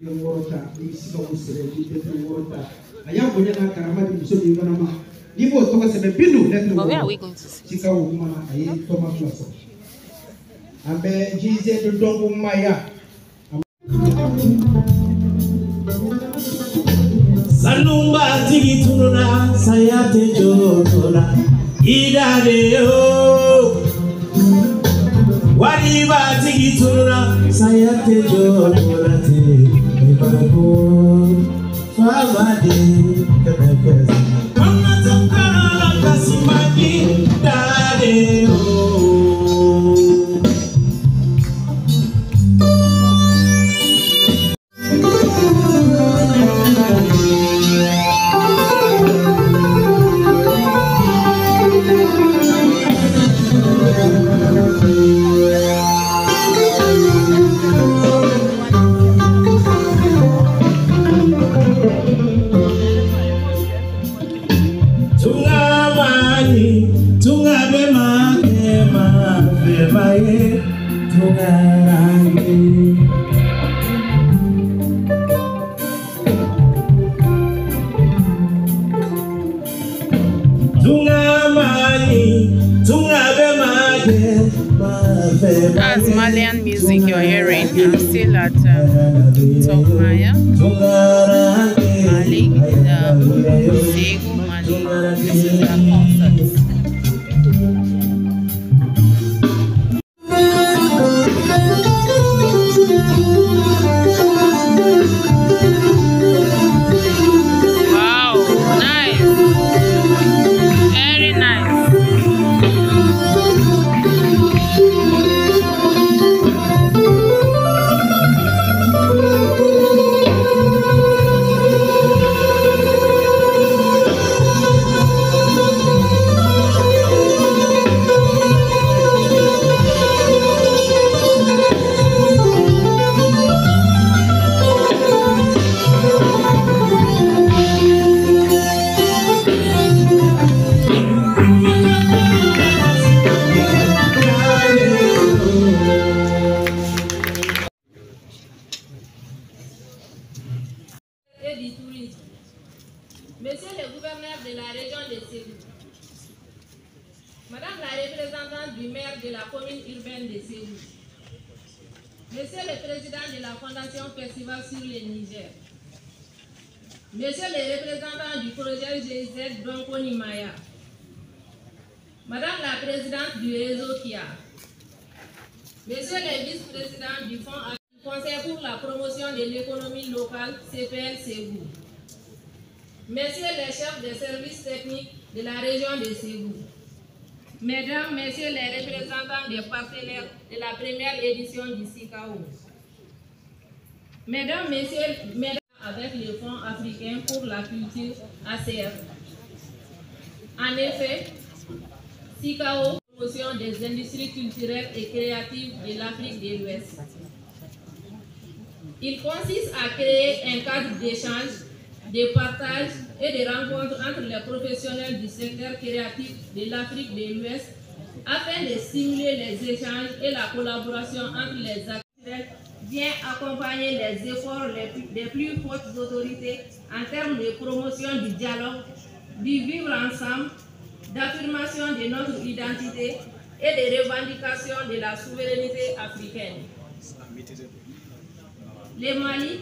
But where are we going to sit? Sanumba tigi tununa sayate jona idade o wariba tigi tununa sayate jona te ibako famade kanakasi mama takana kasimaki dade o. That's Malian music you're hearing. I'm still at Tokmaya, Mali, Segu, Mali. This is their concert. Monsieur le gouverneur de la région de Ségou, Madame la représentante du maire de la commune urbaine de Ségou, Monsieur le président de la Fondation Festival sur le Niger, Monsieur le représentant du projet GIZ Donkoni Maya, Madame la présidente du réseau KIA, Monsieur le vice-président du Fonds Conseil pour la promotion de l'économie locale CPL Ségou, Messieurs les chefs des services techniques de la région de Ségou, Mesdames, Messieurs les représentants des partenaires de la première édition du SICAO, Mesdames, Messieurs, Mesdames, avec le Fonds africain pour la culture ACF. En effet, SICAO, promotion des industries culturelles et créatives de l'Afrique de l'Ouest. Il consiste à créer un cadre d'échange, de partage et de rencontres entre les professionnels du secteur créatif de l'Afrique de l'Ouest afin de stimuler les échanges et la collaboration entre les acteurs, vient accompagner les efforts des plus hautes autorités en termes de promotion du dialogue, du vivre ensemble, d'affirmation de notre identité et de revendication de la souveraineté africaine. Le Mali,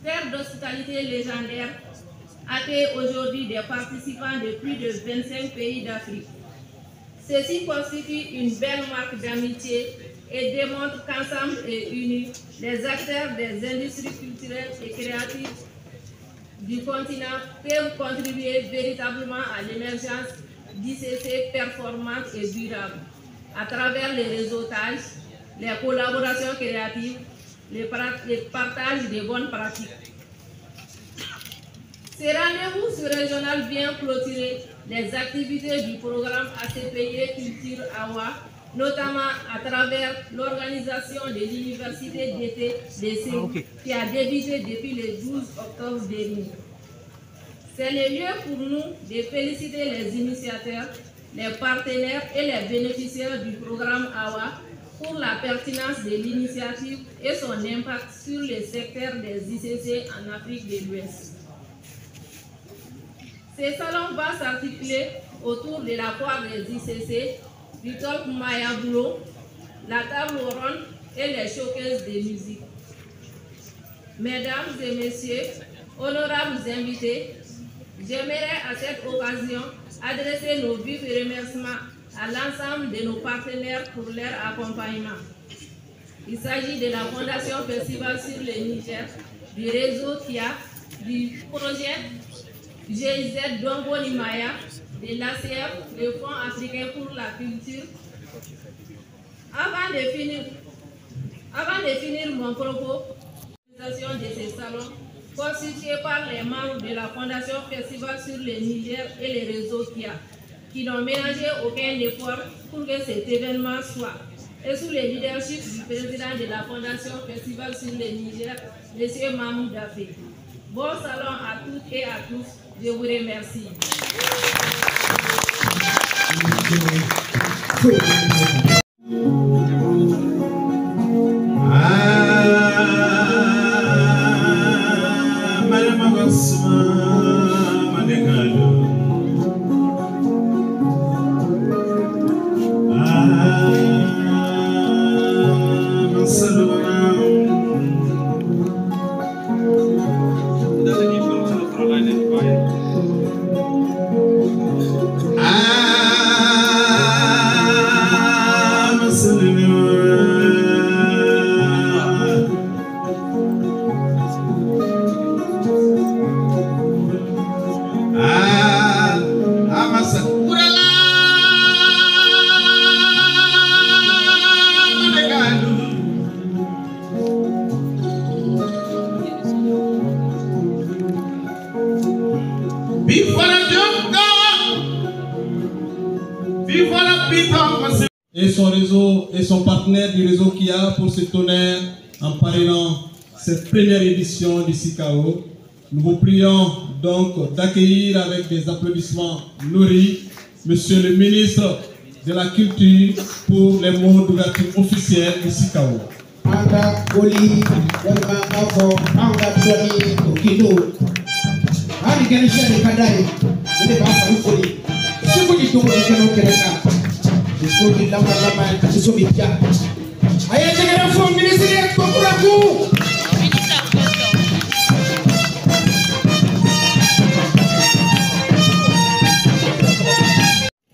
terre d'hospitalité légendaire, accueille aujourd'hui des participants de plus de 25 pays d'Afrique. Ceci constitue une belle marque d'amitié et démontre qu'ensemble et unis, les acteurs des industries culturelles et créatives du continent peuvent contribuer véritablement à l'émergence d'ICC performantes et durables à travers les réseautages, les collaborations créatives, les partages de bonnes pratiques. Ces rendez-vous sous-régional vient clôturer les activités du programme ACPI Culture AWA, notamment à travers l'organisation de l'université d'été de Ségou, qui a débuté depuis le 12 octobre dernier. C'est le lieu pour nous de féliciter les initiateurs, les partenaires et les bénéficiaires du programme AWA pour la pertinence de l'initiative et son impact sur le secteur des ICC en Afrique de l'Ouest. Ces salons vont s'articuler autour de la foire des ICC, du talk Maya Boulot, la table ronde et les showcases de musique. Mesdames et messieurs, honorables invités, j'aimerais à cette occasion adresser nos vifs remerciements à l'ensemble de nos partenaires pour leur accompagnement. Il s'agit de la Fondation Festival sur le Niger, du réseau KIA, du projet GIZ Dongo Nimaya, de l'ACF, le Fonds africain pour la culture. Avant de finir mon propos, l'organisation de ces salons, constituée par les membres de la Fondation Festival sur le Niger et les réseaux KIA, qui n'ont ménagé aucun effort pour que cet événement soit, et sous le leadership du président de la Fondation Festival sur le Niger, M. Mahmoud Dafé. Bon salon à toutes et à tous. Je vous remercie. Et son réseau et son partenaire du réseau KIA pour cet honneur en parrainant cette première édition du SICAO. Nous vous prions donc d'accueillir avec des applaudissements nourris Monsieur le ministre de la Culture pour les mots d'ouverture officielle du SICAO.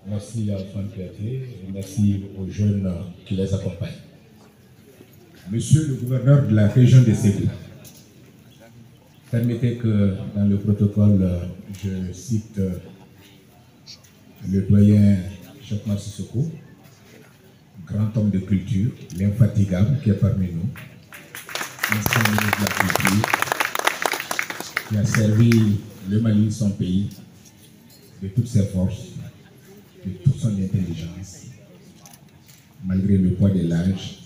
Merci à Alphonse Piaté et merci aux jeunes qui les accompagnent. Monsieur le gouverneur de la région de Ségou, permettez que dans le protocole, je cite le doyen Chokma Sissoko, grand homme de culture, l'infatigable qui est parmi nous, ancien ministre de la Culture, qui a servi le Mali, son pays, de toutes ses forces, de toute son intelligence. Malgré le poids de l'âge,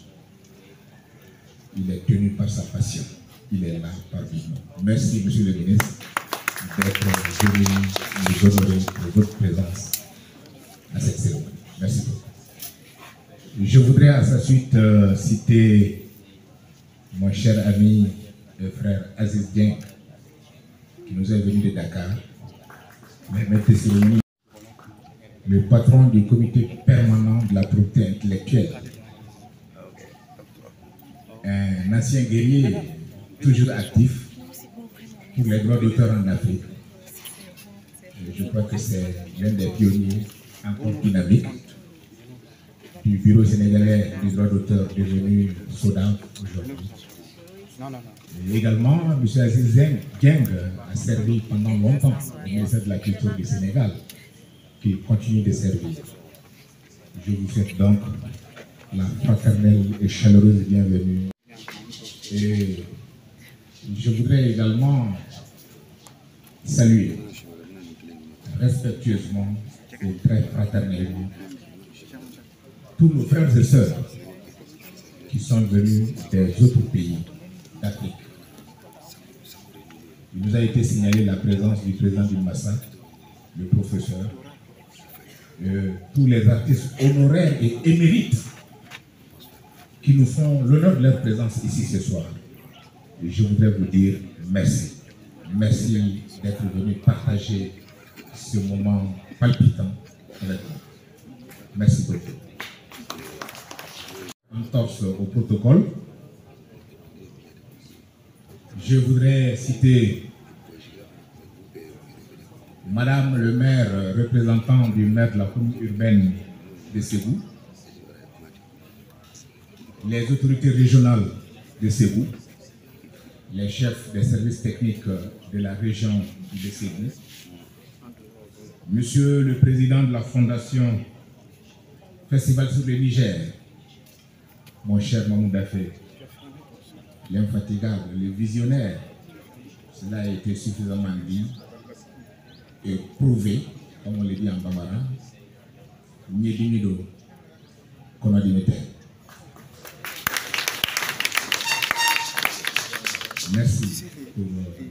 il est tenu par sa passion. Il est là parmi nous. Merci, monsieur le ministre, d'être venu nous honorer de votre présence à cette cérémonie. Merci beaucoup. Je voudrais à sa suite citer mon cher ami et frère Aziz Dieng, qui nous est venu de Dakar, maître de cérémonie, le patron du comité permanent de la propriété intellectuelle, un ancien guerrier toujours actif pour les droits d'auteur en Afrique. Je crois que c'est l'un des pionniers encore dynamiques du Bureau sénégalais des droits d'auteur devenu SODAV aujourd'hui. Et également, M. Aziz Dieng a servi pendant longtemps au ministère de la Culture du Sénégal, qui continue de servir. Je vous souhaite donc la fraternelle et chaleureuse bienvenue. Et je voudrais également saluer respectueusement et très fraternellement tous nos frères et sœurs qui sont venus des autres pays d'Afrique. Il nous a été signalé la présence du président du Massa, le professeur, tous les artistes honoraires et émérites qui nous font l'honneur de leur présence ici ce soir. Et je voudrais vous dire merci. Merci d'être venu partager ce moment palpitant avec nous. Merci beaucoup. En torse au protocole, je voudrais citer Madame le maire, représentant du maire de la commune urbaine de Ségou, les autorités régionales de Ségou, les chefs des services techniques de la région de Ségou, Monsieur le président de la fondation Festival sur le Niger, mon cher Mamoud Dafé, l'infatigable, le visionnaire, cela a été suffisamment dit et prouvé, comme on le dit en bambara, Nyedimido, Konadimete. Merci pour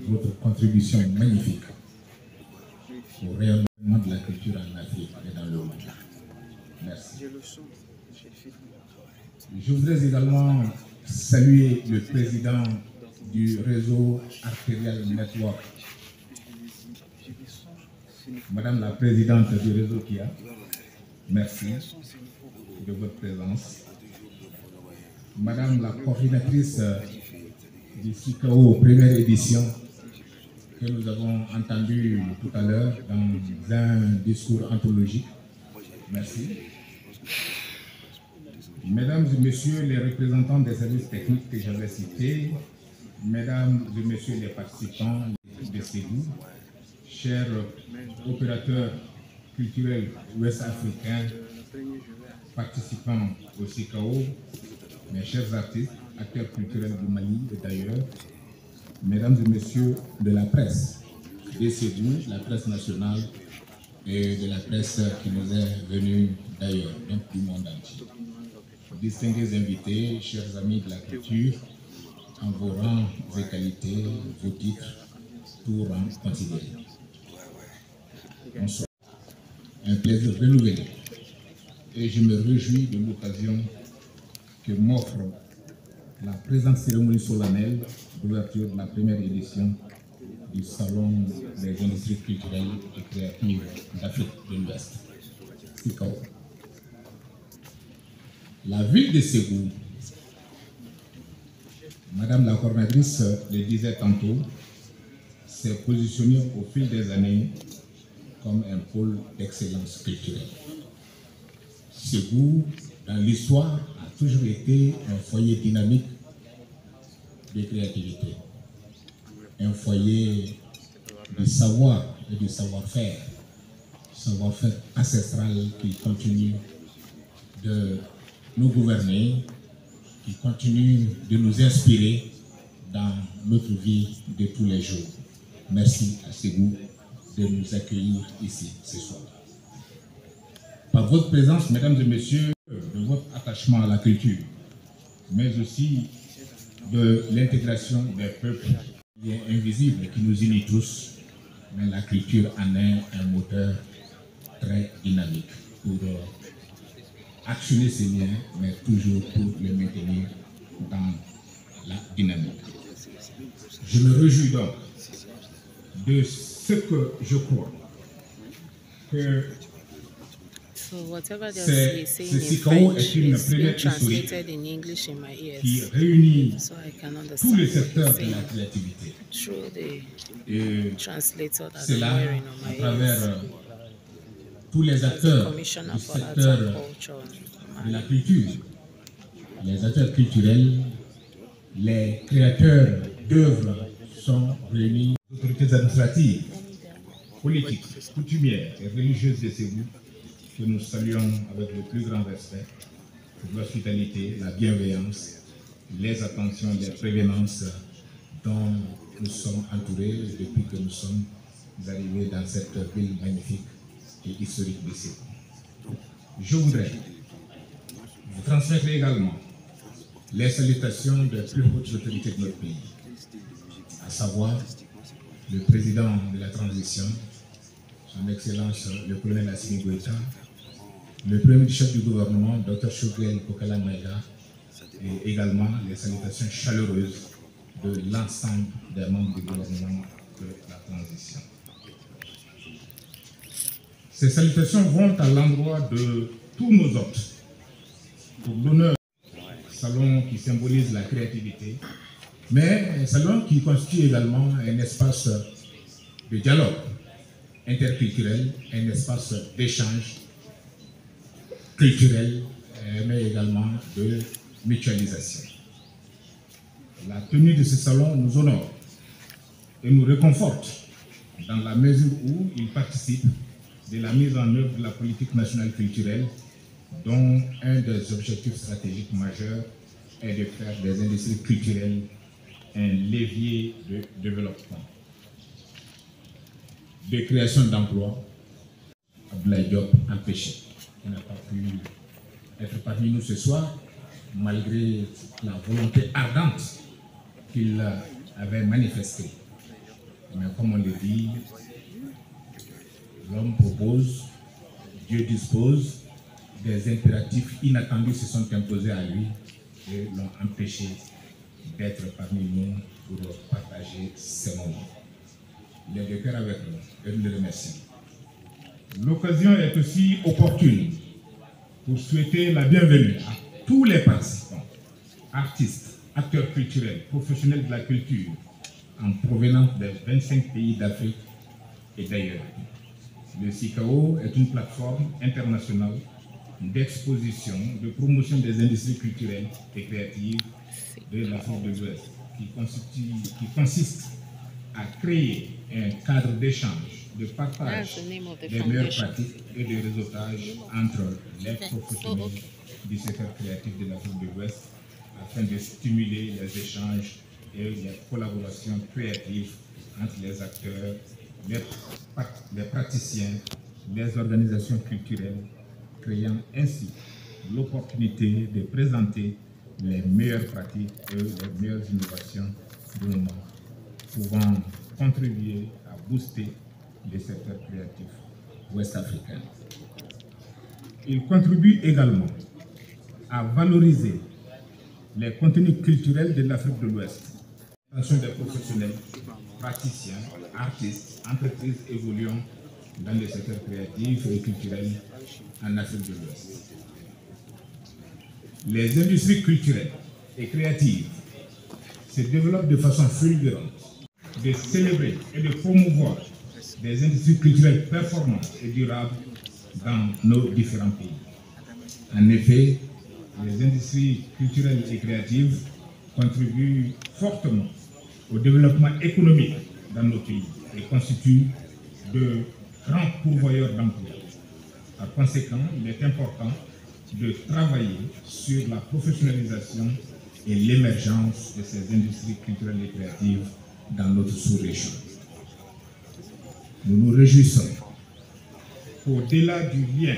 votre contribution magnifique au rayonnement de la culture en Afrique et dans le monde. Merci. Je voudrais également saluer le président du réseau Arterial Network, Madame la présidente du réseau KIA, merci de votre présence. Madame la coordinatrice du CICAO première édition que nous avons entendu tout à l'heure dans un discours anthologique, merci. Mesdames et messieurs les représentants des services techniques que j'avais cités, mesdames et messieurs les participants de Ségou, chers opérateurs culturels ouest-africains, participants au CICAO, mes chers artistes, acteurs culturels du Mali et d'ailleurs, mesdames et messieurs de la presse, de Ségou, la presse nationale et de la presse qui nous est venue d'ailleurs, donc du monde entier. Distingués invités, chers amis de la culture, en vos rangs et qualités, vos titres, tout rang considéré. Bonsoir. Un plaisir renouvelé. Et je me réjouis de l'occasion que m'offre la présente cérémonie solennelle d'ouverture de la première édition du Salon des industries culturelles et créatives d'Afrique de l'Ouest, CICAO. La ville de Ségou, Madame la coordinatrice le disait tantôt, s'est positionnée au fil des années comme un pôle d'excellence culturelle. Ségou, dans l'histoire, a toujours été un foyer dynamique de créativité, un foyer de savoir et de savoir-faire ancestral qui continue de nous gouverner, qui continue de nous inspirer dans notre vie de tous les jours. Merci à Ségou de nous accueillir ici ce soir. Par votre présence, mesdames et messieurs, de votre attachement à la culture, mais aussi de l'intégration des peuples invisibles qui nous unit tous, mais la culture en est un moteur très dynamique pour actionner ces liens, mais toujours pour les maintenir dans la dynamique. Je me réjouis donc de ce que je crois que ce CICAO est une première historique qui réunit tous les secteurs de la créativité. Et cela à travers tous les acteurs du secteur de la culture, les acteurs culturels, les créateurs d'œuvres sont réunis. Les autorités administratives, politiques, coutumières et religieuses de Ségou que nous saluons avec le plus grand respect pour l'hospitalité, la bienveillance, les attentions, les prévenances dont nous sommes entourés depuis que nous sommes arrivés dans cette ville magnifique et historique de Ségou. Je voudrais vous transmettre également les salutations des plus hautes autorités de notre pays, à savoir le président de la transition, son Excellence le colonel Assimi Goïta, le premier chef du gouvernement, Dr Choguel Kokala Maïga, et également les salutations chaleureuses de l'ensemble des membres du gouvernement de la transition. Ces salutations vont à l'endroit de tous nos hôtes pour l'honneur du salon qui symbolise la créativité, mais un salon qui constitue également un espace de dialogue interculturel, un espace d'échange culturel, mais également de mutualisation. La tenue de ce salon nous honore et nous réconforte dans la mesure où il participe de la mise en œuvre de la politique nationale culturelle, dont un des objectifs stratégiques majeurs est de faire des industries culturelles un levier de développement, de création d'emplois. Abdoulaye Diop empêché, qui n'a pas pu être parmi nous ce soir, malgré la volonté ardente qu'il avait manifestée. Mais comme on le dit, l'homme propose, Dieu dispose, des impératifs inattendus se sont imposés à lui et l'ont empêché d'être parmi nous pour partager ces moments. Il est de cœur avec nous et nous le remercions. L'occasion est aussi opportune pour souhaiter la bienvenue à tous les participants, artistes, acteurs culturels, professionnels de la culture, en provenance des 25 pays d'Afrique et d'ailleurs. Le CICAO est une plateforme internationale d'exposition, de promotion des industries culturelles et créatives de l'Afrique de l'Ouest, qui consiste à créer un cadre d'échange, de partage des meilleures pratiques et de réseautage entre les professionnels du secteur créatif de l'Afrique de l'Ouest afin de stimuler les échanges et les collaborations créatives entre les acteurs, les praticiens, les organisations culturelles, créant ainsi l'opportunité de présenter les meilleures pratiques et les meilleures innovations du moment, pouvant contribuer à booster les secteurs créatifs ouest-africains. Il contribue également à valoriser les contenus culturels de l'Afrique de l'Ouest. L'attention des professionnels, praticiens, artistes, entreprises évoluant dans les secteurs créatifs et culturels en Afrique de l'Ouest. Les industries culturelles et créatives se développent de façon fulgurante. De célébrer et de promouvoir des industries culturelles performantes et durables dans nos différents pays. En effet, les industries culturelles et créatives contribuent fortement au développement économique dans nos pays et constituent de grands pourvoyeurs d'emplois. Par conséquent, il est important de travailler sur la professionnalisation et l'émergence de ces industries culturelles et créatives dans notre sous-région. Nous nous réjouissons qu'au-delà du lien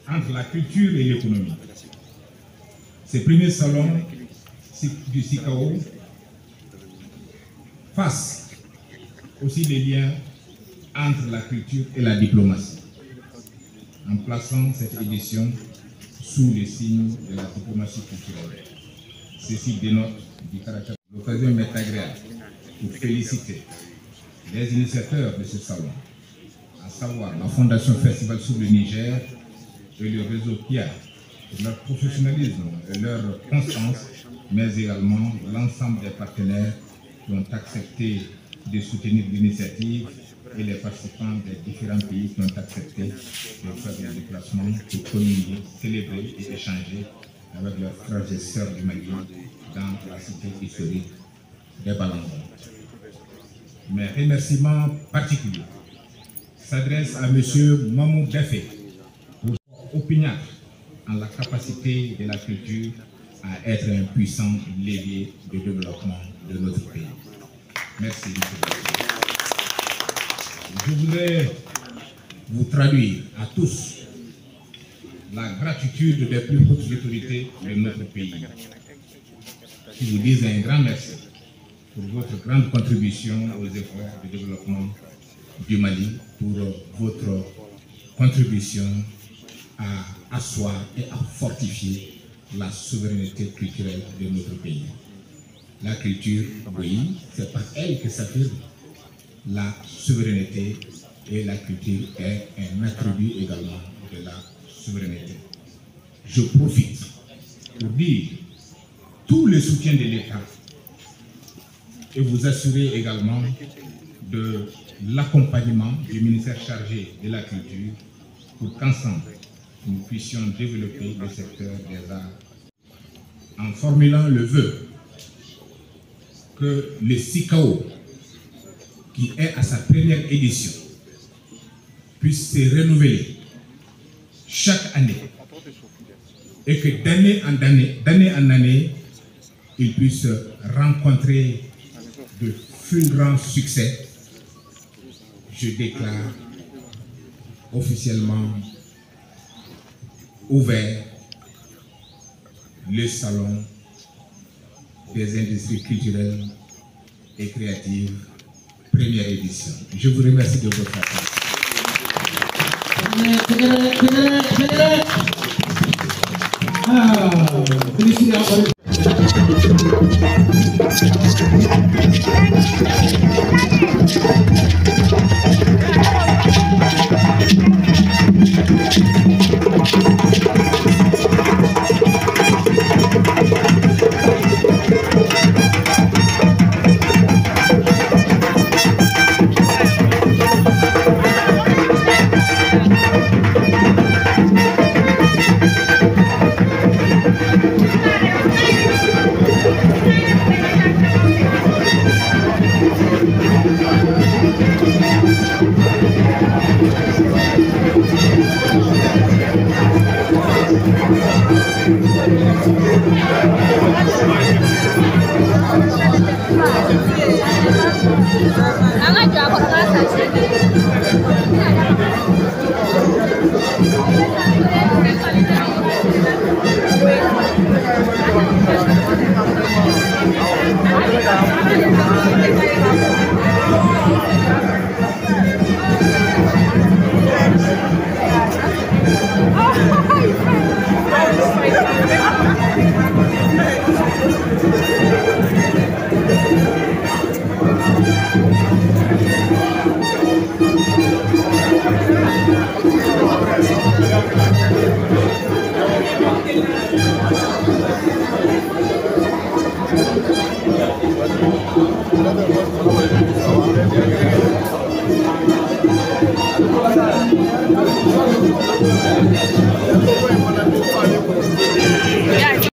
entre la culture et l'économie, ces premiers salons du CICAO fassent aussi des liens entre la culture et la diplomatie, en plaçant cette édition sous le signe de la diplomatie culturelle. Ceci dénote du caractère. L'occasion m'est agréable pour féliciter les initiateurs de ce salon, à savoir la Fondation Festival sur le Niger et le réseau PIA, pour leur professionnalisme et leur constance, mais également l'ensemble des partenaires qui ont accepté de soutenir l'initiative et les participants des différents pays qui ont accepté de faire des déplacements pour communier, célébrer et échanger avec leurs frères et sœurs du Mali dans la cité historique des Balangons. Mes remerciements particuliers s'adressent à M. Mamou Beffé pour son opiniâtre en la capacité de la culture à être un puissant levier de développement de notre pays. Merci, M. Beffé. Je voudrais vous traduire à tous la gratitude des plus hautes autorités de notre pays, qui vous disent un grand merci pour votre grande contribution aux efforts de développement du Mali, pour votre contribution à asseoir et à fortifier la souveraineté culturelle de notre pays. La culture, oui, c'est par elle que s'affirme la souveraineté, et la culture est un attribut également de la souveraineté. Je profite pour dire tout le soutien de l'État et vous assurer également de l'accompagnement du ministère chargé de la culture pour qu'ensemble nous puissions développer le secteur des arts en formulant le vœu que le SICAO, qui est à sa première édition, puisse se renouveler chaque année et que d'année en année, il puisse rencontrer de fulgurants succès. Je déclare officiellement ouvert le salon des industries culturelles et créatives, première édition. Je vous remercie de votre attention. Ang aja ako